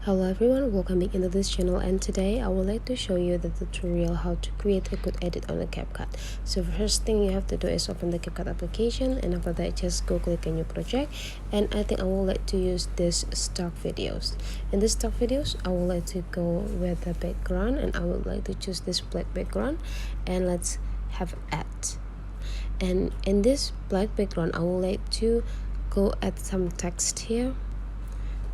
Hello everyone, welcome back into this channel, and today I would like to show you the tutorial how to create a good edit on a CapCut. So first thing you have to do is open the CapCut application, and after that just go click a new project. And I think I would like to use this stock videos. In this stock videos I would like to go with the background, and I would like to choose this black background, and let's have add. And in this black background I would like to go add some text here.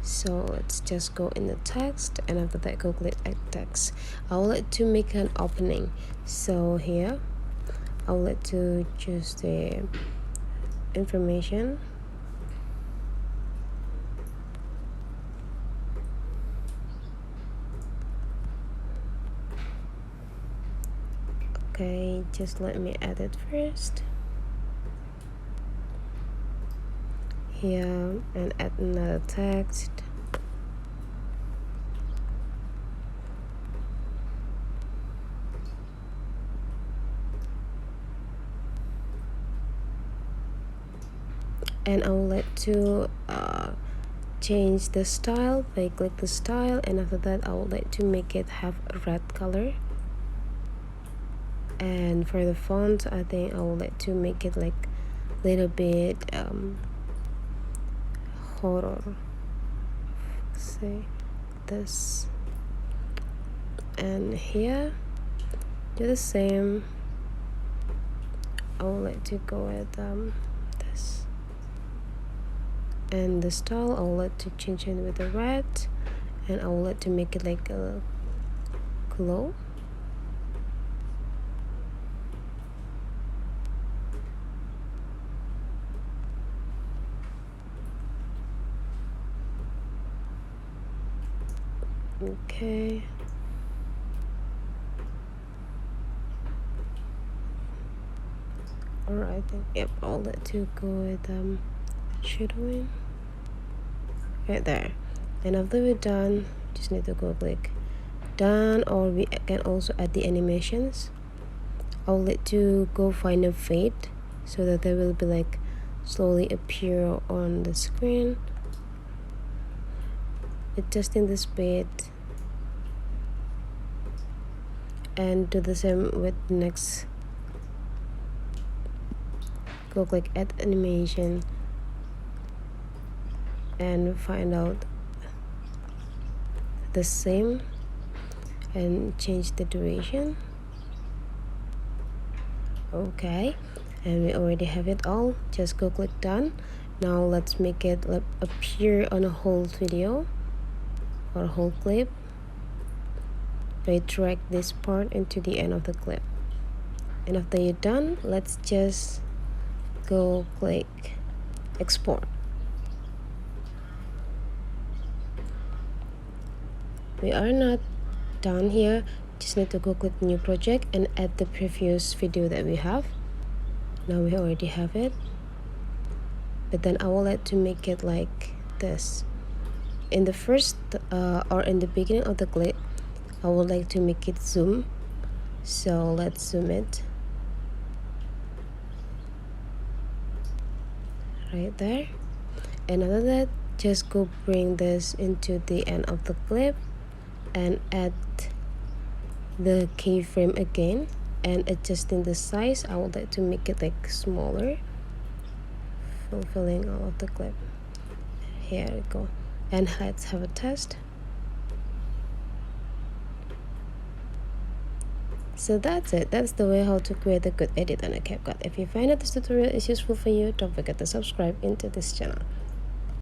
So let's just go in the text, and after that go click add text. I would like to make an opening, so here I would like to choose the information, okay, just let me add it first here and add another text. And I would like to change the style by click the style, and after that I would like to make it have a red color. And for the font I think I would like to make it like a little bit horror, say this, and here do the same. I would like to go with this, and the style I would like to change it with the red, and I would like to make it like a glow. Okay, alright, yep, I'll let to go with shadowing right there. And after we're done, just need to go click done, or we can also add the animations. I'll let to go find a fade so that they will be like slowly appear on the screen. Adjusting the speed, and do the same with next. Go click add animation and find out the same and change the duration. Okay, and we already have it all. Just go click done. Now let's make it appear on a whole video or whole clip by drag this part into the end of the clip. And after you're done, let's just go click export. We are not done here, just need to go click new project and add the previous video that we have. Now we already have it, but then I will like to make it like this. In the first or in the beginning of the clip I would like to make it zoom, so let's zoom it right there. And after that just go bring this into the end of the clip and add the keyframe again, and adjusting the size I would like to make it like smaller, fulfilling all of the clip. Here we go, and let's have a test. So that's it. That's the way how to create a good edit on a CapCut. If you find that this tutorial is useful for you, don't forget to subscribe into this channel.